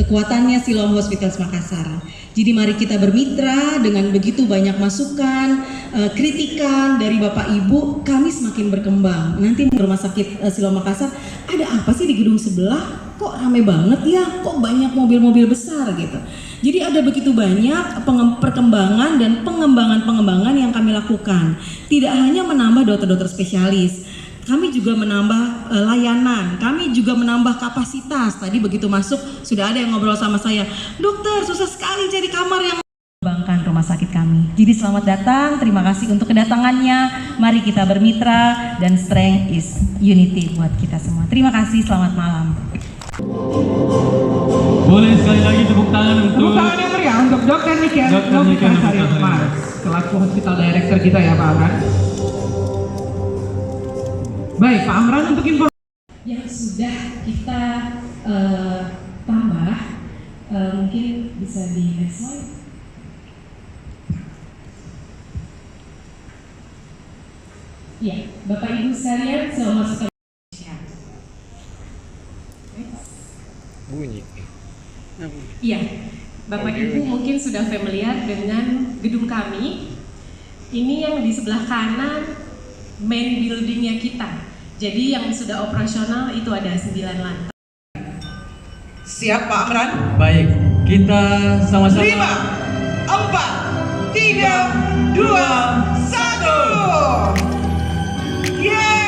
kekuatannya Siloam Hospitals Makassar. Jadi mari kita bermitra dengan begitu banyak masukan, kritikan dari Bapak Ibu, kami semakin berkembang. Nanti Rumah Sakit Siloam Makassar, ada apa sih di gedung sebelah? Kok rame banget ya? Kok banyak mobil-mobil besar gitu? Jadi ada begitu banyak perkembangan dan pengembangan yang kami lakukan. Tidak hanya menambah dokter-dokter spesialis, kami juga menambah layanan, kami juga menambah kapasitas. Tadi begitu masuk sudah ada yang ngobrol sama saya, dokter susah sekali cari kamar yang mengembangkan rumah sakit kami. Jadi selamat datang, terima kasih untuk kedatangannya. Mari kita bermitra dan strength is unity buat kita semua. Terima kasih, selamat malam. Boleh sekali lagi tepuk tangan untuk yang meriah untuk Dr. Niken Mas selaku Hospital Director kita ya Pak Amran. Baik Pak Amran, untuk info yang sudah kita tambah, mungkin bisa di next slide. Ya, Bapak Ibu sekalian, selamat bunyi. Iya, Bapak Ibu mungkin sudah familiar dengan gedung kami. Ini yang di sebelah kanan main buildingnya kita. Jadi yang sudah operasional itu ada 9 lantai. siap Pak Amran. baik, kita sama-sama 5, 4, 3, 2, 1. Yeay!